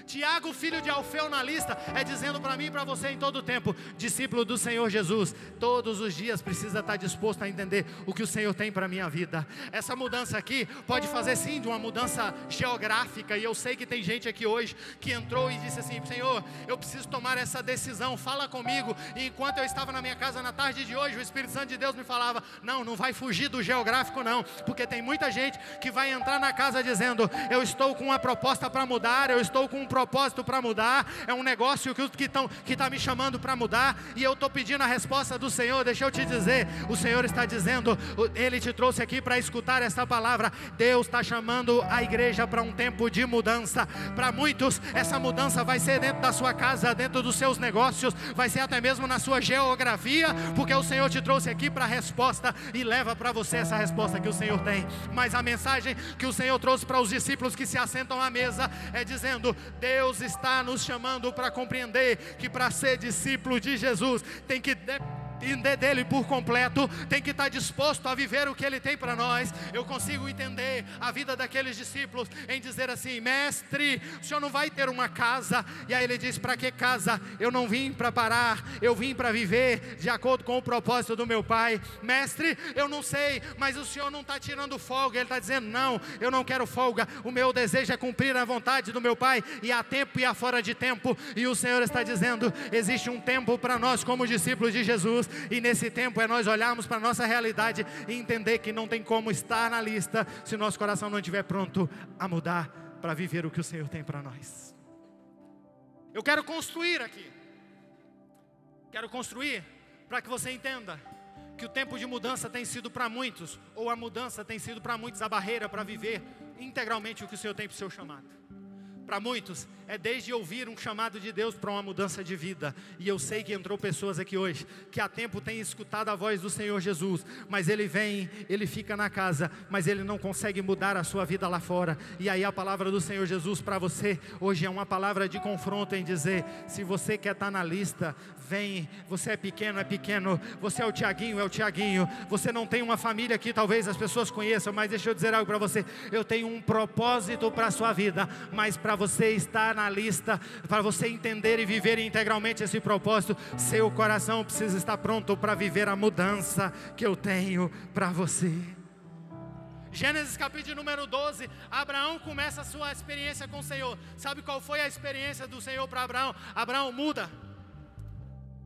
Tiago, filho de Alfeu na lista, é dizendo para mim e para você em todo o tempo, discípulo do Senhor Jesus, todos os dias precisa estar disposto a entender o que o Senhor tem para a minha vida. Essa mudança aqui pode fazer sim de uma mudança geográfica, e eu sei que tem gente aqui hoje que entrou e disse assim, Senhor, eu preciso tomar essa decisão, fala comigo. E enquanto eu estava na minha casa na tarde de hoje, o Espírito Santo de Deus me falava, não vai fugir do geográfico não, porque tem muita gente que vai entrar na casa dizendo, eu estou com uma proposta para mudar, eu estou com um propósito para mudar, é um negócio que está me chamando para mudar, e eu estou pedindo a resposta do Senhor. Deixa eu te dizer, o Senhor está dizendo, Ele te trouxe aqui para escutar essa palavra. Deus está chamando a igreja para um tempo de mudança. Para muitos, essa mudança vai ser dentro da sua casa, dentro dos seus negócios, vai ser até mesmo na sua geografia, porque o Senhor te trouxe aqui para a resposta, e leva para você essa resposta que o Senhor tem. Mas a mensagem que o Senhor trouxe para os discípulos que se assentam à mesa é dizendo, Deus está nos chamando para compreender que para ser discípulo de Jesus tem que depender dele por completo, tem que estar disposto a viver o que ele tem para nós. Eu consigo entender a vida daqueles discípulos em dizer assim: mestre, o senhor não vai ter uma casa? E aí ele diz: para que casa? Eu não vim para parar, eu vim para viver de acordo com o propósito do meu pai. Mestre, eu não sei, mas o senhor não está tirando folga. Ele está dizendo: não, eu não quero folga, o meu desejo é cumprir a vontade do meu pai, e há tempo e há fora de tempo. E o Senhor está dizendo: existe um tempo para nós como discípulos de Jesus, e nesse tempo é nós olharmos para a nossa realidade e entender que não tem como estar na lista se o nosso coração não estiver pronto a mudar para viver o que o Senhor tem para nós. Eu quero construir aqui, quero construir para que você entenda que o tempo de mudança tem sido para muitos, ou a mudança tem sido para muitos a barreira para viver integralmente o que o Senhor tem para o seu chamado. Para muitos, é desde ouvir um chamado de Deus para uma mudança de vida. E eu sei que entrou pessoas aqui hoje que há tempo têm escutado a voz do Senhor Jesus, mas ele vem, ele fica na casa, mas ele não consegue mudar a sua vida lá fora. E aí a palavra do Senhor Jesus para você hoje é uma palavra de confronto em dizer: se você quer estar na lista, vem. Você é pequeno, você é o Tiaguinho, você não tem uma família que talvez as pessoas conheçam, mas deixa eu dizer algo para você: eu tenho um propósito para a sua vida, mas para você estar na lista, para você entender e viver integralmente esse propósito, seu coração precisa estar pronto para viver a mudança que eu tenho para você. Gênesis capítulo número 12, Abraão começa a sua experiência com o Senhor. Sabe qual foi a experiência do Senhor para Abraão? Abraão, muda.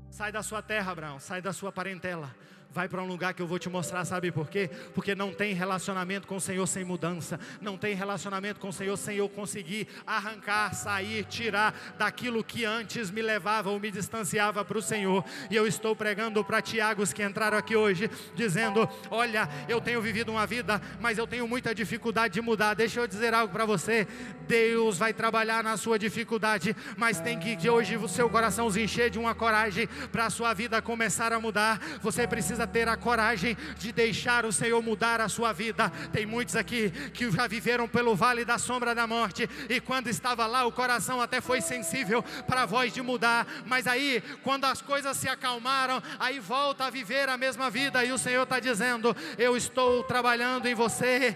Sai da sua terra, Abraão, sai da sua parentela. Vai para um lugar que eu vou te mostrar, sabe por quê? Porque não tem relacionamento com o Senhor sem mudança. Não tem relacionamento com o Senhor sem eu conseguir arrancar, sair, tirar daquilo que antes me levava ou me distanciava para o Senhor. E eu estou pregando para Tiagos que entraram aqui hoje, dizendo: olha, eu tenho vivido uma vida, mas eu tenho muita dificuldade de mudar. Deixa eu dizer algo para você: Deus vai trabalhar na sua dificuldade, mas tem que de hoje o seu coração se encher de uma coragem para a sua vida começar a mudar. Você precisa ter a coragem de deixar o Senhor mudar a sua vida. Tem muitos aqui que já viveram pelo vale da sombra da morte, e quando estava lá o coração até foi sensível para a voz de mudar, mas aí quando as coisas se acalmaram, aí volta a viver a mesma vida. E o Senhor está dizendo: eu estou trabalhando em você.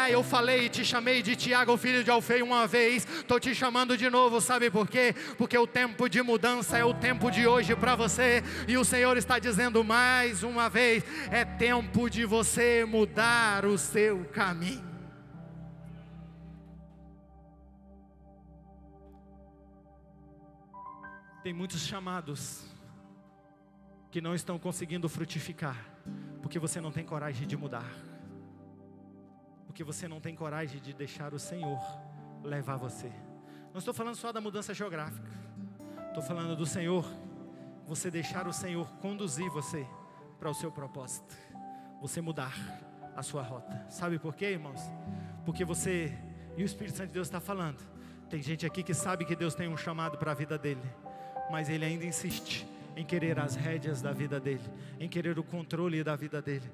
Eu falei e te chamei de Tiago, filho de Alfeu, uma vez, estou te chamando de novo. Sabe por quê? Porque o tempo de mudança é o tempo de hoje para você. E o Senhor está dizendo mais uma vez: é tempo de você mudar o seu caminho. Tem muitos chamados que não estão conseguindo frutificar, porque você não tem coragem de mudar, porque você não tem coragem de deixar o Senhor levar você. Não estou falando só da mudança geográfica, estou falando do Senhor, você deixar o Senhor conduzir você para o seu propósito, você mudar a sua rota. Sabe por quê, irmãos? Porque você, e o Espírito Santo de Deus está falando, tem gente aqui que sabe que Deus tem um chamado para a vida dele, mas ele ainda insiste em querer as rédeas da vida dele, em querer o controle da vida dele.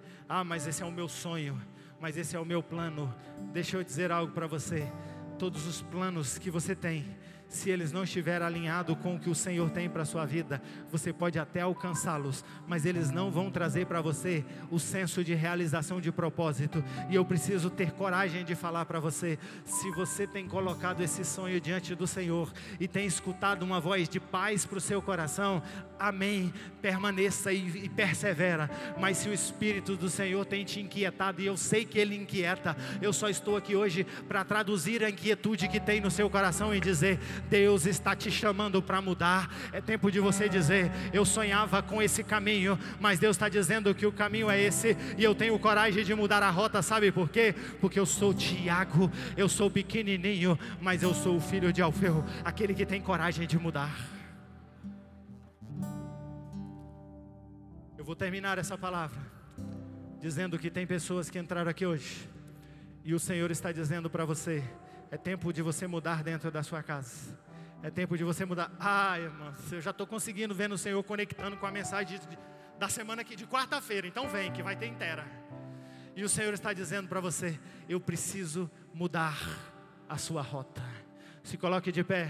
Mas esse é o meu sonho, mas esse é o meu plano. Deixa eu dizer algo para você: todos os planos que você tem, se eles não estiverem alinhados com o que o Senhor tem para a sua vida, você pode até alcançá-los, mas eles não vão trazer para você o senso de realização de propósito. E eu preciso ter coragem de falar para você: se você tem colocado esse sonho diante do Senhor e tem escutado uma voz de paz para o seu coração, amém, permaneça e persevera. Mas se o Espírito do Senhor tem te inquietado, e eu sei que Ele inquieta, eu só estou aqui hoje para traduzir a inquietude que tem no seu coração e dizer: Deus está te chamando para mudar. É tempo de você dizer: eu sonhava com esse caminho, mas Deus está dizendo que o caminho é esse, e eu tenho coragem de mudar a rota. Sabe por quê? Porque eu sou Tiago, eu sou pequenininho, mas eu sou o filho de Alfeu, aquele que tem coragem de mudar. Eu vou terminar essa palavra dizendo que tem pessoas que entraram aqui hoje, e o Senhor está dizendo para você: é tempo de você mudar dentro da sua casa. É tempo de você mudar. Irmão, eu já estou conseguindo ver o Senhor conectando com a mensagem da semana aqui, de quarta-feira. Então vem, que vai ter inteira. E o Senhor está dizendo para você: eu preciso mudar a sua rota. Se coloque de pé.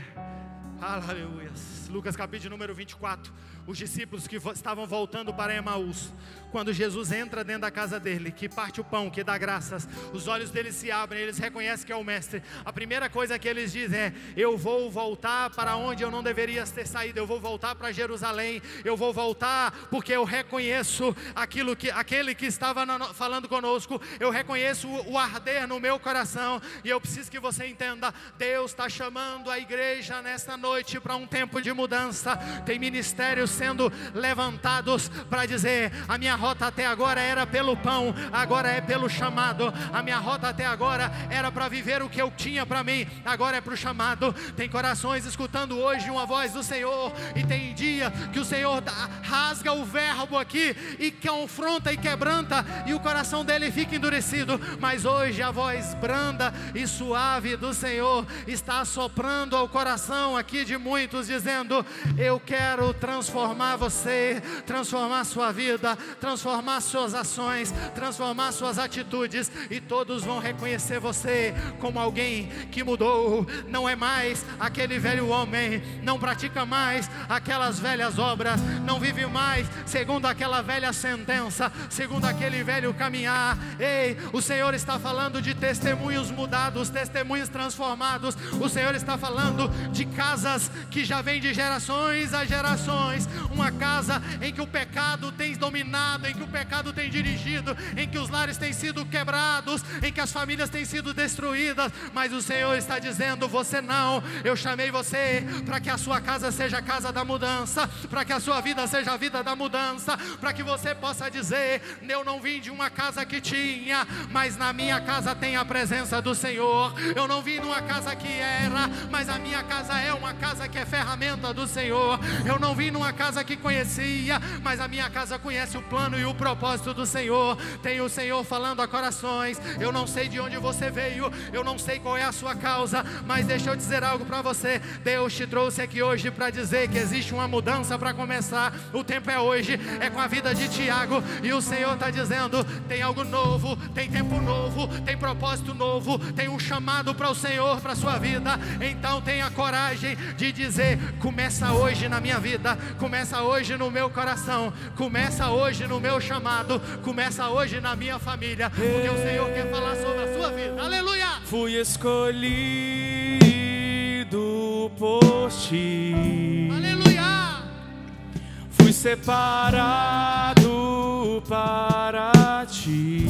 Aleluia. Lucas capítulo número 24. Os discípulos que estavam voltando para Emaús, quando Jesus entra dentro da casa dele, que parte o pão, que dá graças, os olhos deles se abrem, eles reconhecem que é o mestre. A primeira coisa que eles dizem é: eu vou voltar para onde eu não deveria ter saído, eu vou voltar para Jerusalém, eu vou voltar porque eu reconheço aquele que estava falando conosco, eu reconheço o arder no meu coração. E eu preciso que você entenda, Deus está chamando a igreja nesta noite para um tempo de mudança. Tem ministérios sendo levantados para dizer: a minha rota até agora era pelo pão, agora é pelo chamado. A minha rota até agora era para viver o que eu tinha para mim, agora é para o chamado. Tem corações escutando hoje uma voz do Senhor, e tem dia que o Senhor rasga o verbo aqui e confronta e quebranta, e o coração dele fica endurecido. Mas hoje a voz branda e suave do Senhor está soprando ao coração aqui de muitos, dizendo: eu quero transformar você, transformar sua vida, transformar suas ações, transformar suas atitudes, e todos vão reconhecer você como alguém que mudou. Não é mais aquele velho homem, não pratica mais aquelas velhas obras, não vive mais segundo aquela velha sentença, segundo aquele velho caminhar. Ei, o Senhor está falando de testemunhos mudados, testemunhos transformados. O Senhor está falando de casas que já vêm de gerações a gerações, uma casa em que o pecado tem dominado, em que o pecado tem dirigido, em que os lares têm sido quebrados, em que as famílias têm sido destruídas. Mas o Senhor está dizendo: você não, eu chamei você para que a sua casa seja a casa da mudança, para que a sua vida seja a vida da mudança, para que você possa dizer: eu não vim de uma casa que tinha, mas na minha casa tem a presença do Senhor. Eu não vim de uma casa que era, mas a minha casa é uma casa que é ferramenta do Senhor. Eu não vim numa casa que conhecia, mas a minha casa conhece o plano e o propósito do Senhor. Tem o Senhor falando a corações. Eu não sei de onde você veio, eu não sei qual é a sua causa, mas deixa eu dizer algo para você. Deus te trouxe aqui hoje para dizer que existe uma mudança para começar. O tempo é hoje, é com a vida de Tiago, e o Senhor está dizendo: tem algo novo, tem tempo novo, tem propósito novo, tem um chamado para o Senhor, para a sua vida. Então tenha coragem de dizer: começa hoje na minha vida, começa hoje no meu coração, começa hoje no meu chamado, começa hoje na minha família, porque o Senhor quer falar sobre a sua vida. Aleluia! Fui escolhido por ti, aleluia! fui separado para ti.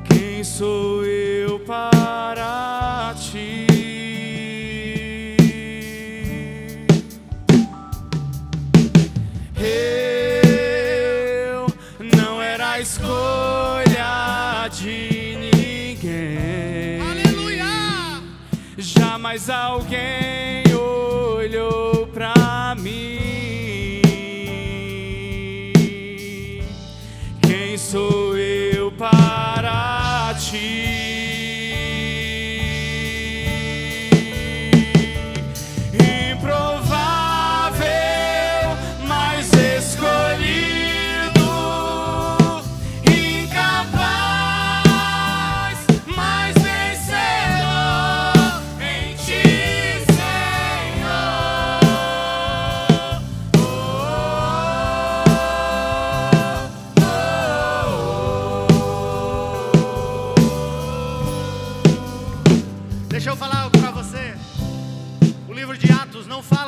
Quem sou eu para ti? Eu não era a escolha de ninguém. Aleluia! Jamais alguém olhou pra mim. Quem sou eu para ti?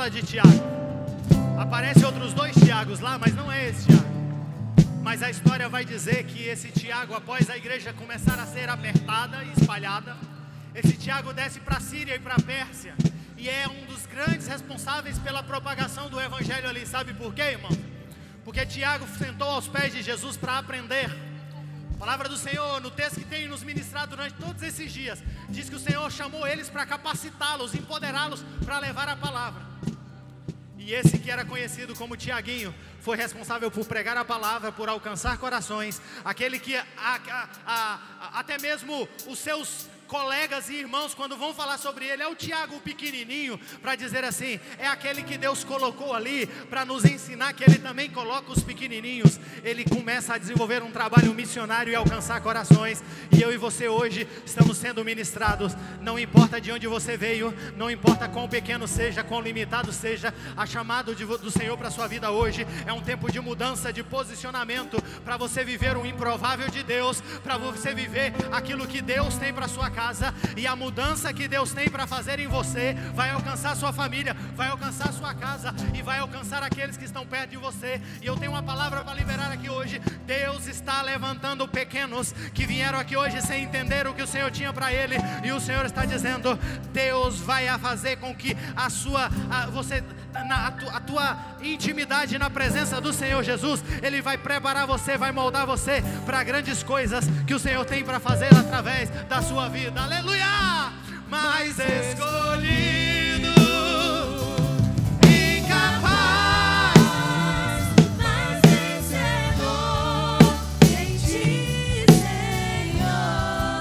De Tiago, aparece outros dois Tiagos lá, mas não é esse Tiago. Mas a história vai dizer que esse Tiago, após a igreja começar a ser apertada e espalhada, esse Tiago desce para a Síria e para a Pérsia, e é um dos grandes responsáveis pela propagação do evangelho ali. Sabe por quê, irmão? Porque Tiago sentou aos pés de Jesus para aprender. A palavra do Senhor, no texto que tem nos ministrado durante todos esses dias, diz que o Senhor chamou eles para capacitá-los, empoderá-los para levar a palavra. E esse que era conhecido como Tiaguinho foi responsável por pregar a palavra, por alcançar corações. Aquele que até mesmo os seus colegas e irmãos, quando vão falar sobre ele, é o Tiago, o pequenininho, para dizer assim, é aquele que Deus colocou ali, para nos ensinar que ele também coloca os pequenininhos. Ele começa a desenvolver um trabalho missionário e alcançar corações, e eu e você hoje estamos sendo ministrados. Não importa de onde você veio, não importa quão pequeno seja, quão limitado seja, a chamado do Senhor para a sua vida hoje é um tempo de mudança, de posicionamento, para você viver o improvável de Deus, para você viver aquilo que Deus tem para sua casa, e a mudança que Deus tem para fazer em você vai alcançar a sua família, vai alcançar a sua casa e vai alcançar aqueles que estão perto de você. E eu tenho uma palavra para liberar aqui hoje. Deus está levantando pequenos que vieram aqui hoje sem entender o que o Senhor tinha para ele, e o Senhor está dizendo, Deus vai fazer com que a tua intimidade na presença do Senhor Jesus, Ele vai preparar você, vai moldar você para grandes coisas que o Senhor tem para fazer através da sua vida. Aleluia! Mais escolhido, incapaz, mais vencedor em ti, Senhor.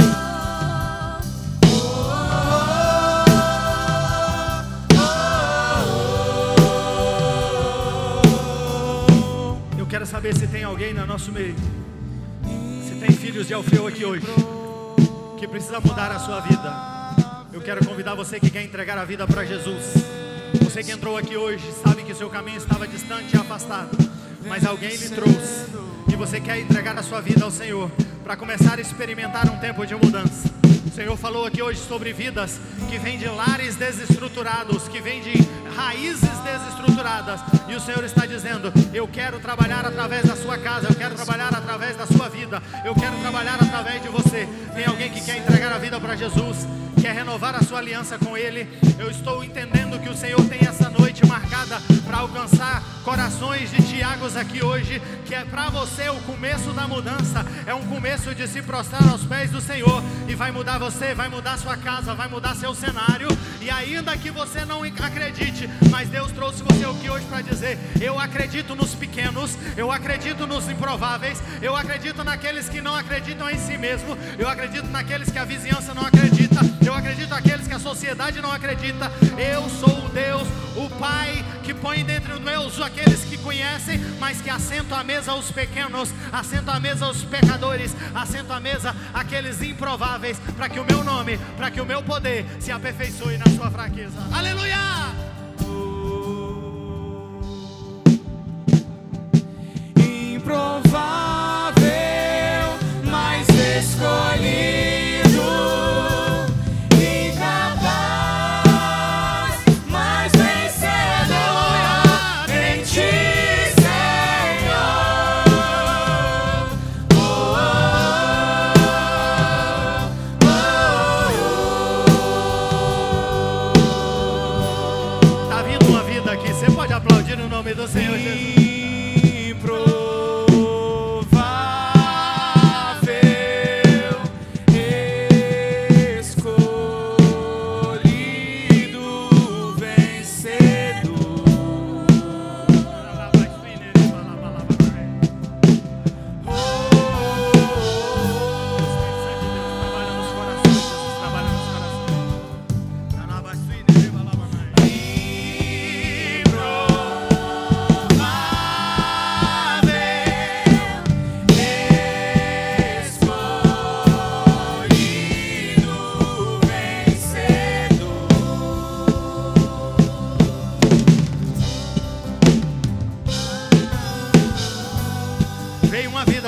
Eu quero saber se tem alguém no nosso meio, se tem filhos de Alfeu aqui hoje, que precisa mudar a sua vida. Eu quero convidar você que quer entregar a vida para Jesus. Você que entrou aqui hoje, sabe que o seu caminho estava distante e afastado, mas alguém lhe trouxe, e você quer entregar a sua vida ao Senhor, para começar a experimentar um tempo de mudança. O Senhor falou aqui hoje sobre vidas que vêm de lares desestruturados, que vêm de raízes desestruturadas, e o Senhor está dizendo, eu quero trabalhar através da sua casa, eu quero trabalhar através da sua vida, eu quero trabalhar através de você. Tem alguém que quer entregar a vida para Jesus, quer renovar a sua aliança com Ele? Eu estou entendendo que o Senhor tem essa noite marcada para alcançar corações de Tiagos aqui hoje, que é para você o começo da mudança, é um começo de se prostrar aos pés do Senhor, e vai mudar você, vai mudar sua casa, vai mudar seu cenário. E ainda que você não acredite, mas Deus trouxe você aqui hoje para dizer, eu acredito nos pequenos, eu acredito nos improváveis, eu acredito naqueles que não acreditam em si mesmo, eu acredito naqueles que a vizinhança não acredita, eu acredito naqueles que a sociedade não acredita. Eu sou o Deus, o Pai, que põe dentre os meus aqueles que conhecem, mas que assento à mesa os pequenos, assento à mesa os pecadores, assento à mesa aqueles improváveis, para que o meu nome, para que o meu poder se aperfeiçoe na sua fraqueza. Aleluia! Improvável, mas escolhido, incapaz, mas vencedor em ti, Senhor. Tá vindo uma vida aqui, você pode aplaudir o nome do Senhor Jesus.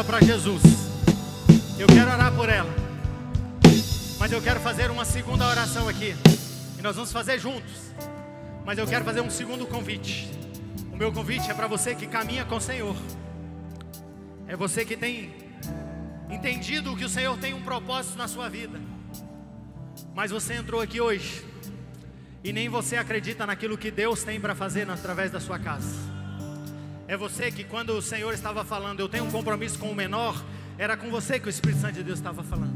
Para Jesus, eu quero orar por ela, mas eu quero fazer uma segunda oração aqui, e nós vamos fazer juntos, mas eu quero fazer um segundo convite. O meu convite é para você que caminha com o Senhor, é você que tem entendido que o Senhor tem um propósito na sua vida, mas você entrou aqui hoje e nem você acredita naquilo que Deus tem para fazer através da sua casa. É você que, quando o Senhor estava falando, eu tenho um compromisso com o menor, era com você que o Espírito Santo de Deus estava falando.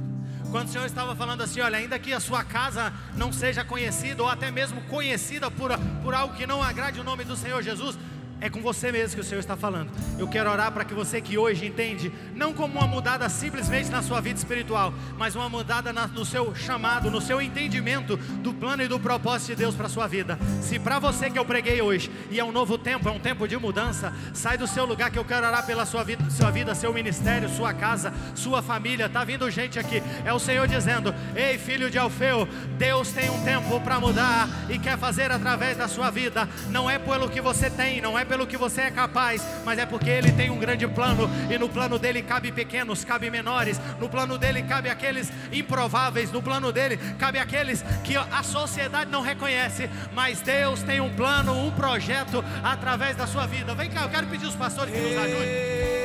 Quando o Senhor estava falando assim, olha, ainda que a sua casa não seja conhecida, ou até mesmo conhecida por algo que não agrade o nome do Senhor Jesus, É com você mesmo que o Senhor está falando. Eu quero orar para que você que hoje entende, não como uma mudada simplesmente na sua vida espiritual, mas uma mudada no seu chamado, no seu entendimento do plano e do propósito de Deus para a sua vida. Se para você que eu preguei hoje, e é um novo tempo, é um tempo de mudança, sai do seu lugar que eu quero orar pela sua vida, seu ministério, sua casa, sua família. Está vindo gente aqui, é o Senhor dizendo: ei, filho de Alfeu, Deus tem um tempo para mudar e quer fazer através da sua vida. Não é pelo que você tem, não é pelo que você é capaz, mas é porque Ele tem um grande plano, e no plano dele cabe pequenos, cabe menores, no plano dele cabe aqueles improváveis, no plano dele cabe aqueles que a sociedade não reconhece, mas Deus tem um plano, um projeto através da sua vida. Vem cá, eu quero pedir os pastores que nos ajudem.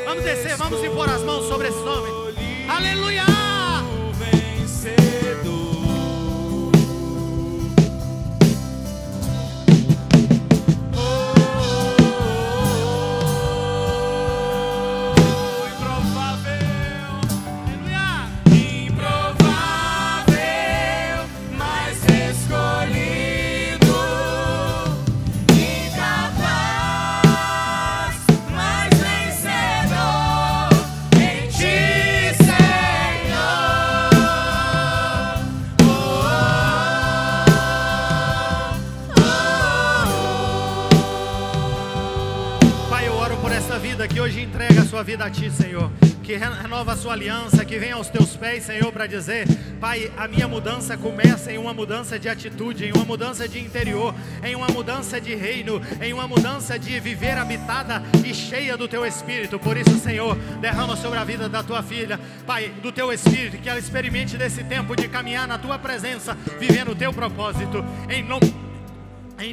Vamos descer, vamos impor as mãos sobre esse homem. Aleluia! Que hoje entrega a sua vida a Ti, Senhor, que renova a sua aliança, que venha aos Teus pés, Senhor, para dizer: Pai, a minha mudança começa em uma mudança de atitude, em uma mudança de interior, em uma mudança de reino, em uma mudança de viver habitada e cheia do Teu Espírito. Por isso, Senhor, derrama sobre a vida da Tua filha, Pai, do Teu Espírito, que ela experimente desse tempo de caminhar na Tua presença, vivendo o Teu propósito, em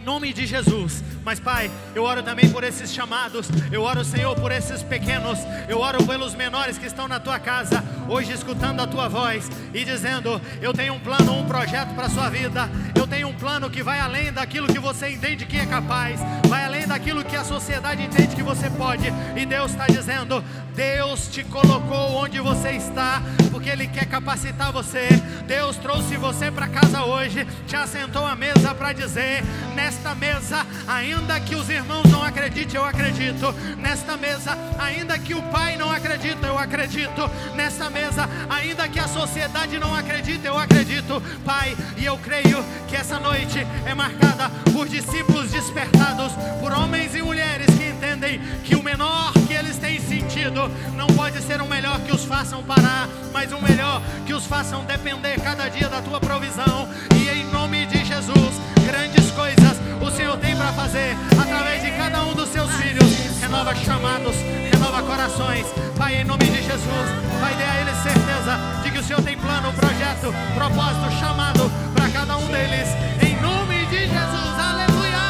nome de Jesus. Mas Pai, eu oro também por esses chamados, eu oro, Senhor, por esses pequenos, eu oro pelos menores que estão na Tua casa, hoje escutando a Tua voz e dizendo: eu tenho um plano, um projeto para a sua vida, eu tenho um plano que vai além daquilo que você entende que é capaz, vai além daquilo que a sociedade entende que você pode, e Deus está dizendo: Deus te colocou onde você está, porque Ele quer capacitar você. Deus trouxe você para casa hoje, te assentou à mesa para dizer: nesta mesa, ainda que os irmãos não acreditem, eu acredito. Nesta mesa, ainda que o pai não acredite, eu acredito. Nesta mesa, ainda que a sociedade não acredite, eu acredito, Pai. E eu creio que essa noite é marcada por discípulos despertados, por homens e mulheres que entendem que o menor que eles têm sentido não pode ser um melhor que os façam parar, mas um melhor que os façam depender cada dia da Tua provisão. E em nome de Jesus, grandes coisas o Senhor tem para fazer através de cada um dos Seus filhos. Renova chamados, renova corações, Pai, em nome de Jesus. Pai, dê a eles certeza de que o Senhor tem plano, projeto, propósito, chamado para cada um deles, em nome de Jesus. Aleluia!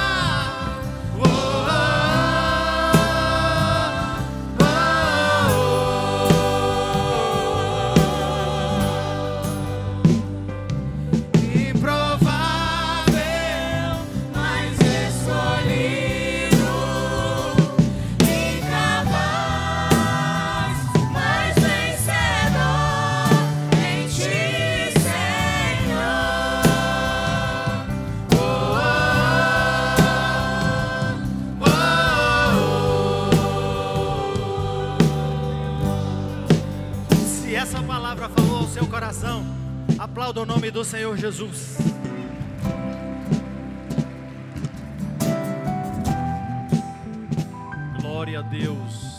Seu coração, aplauda o nome do Senhor Jesus. Glória a Deus.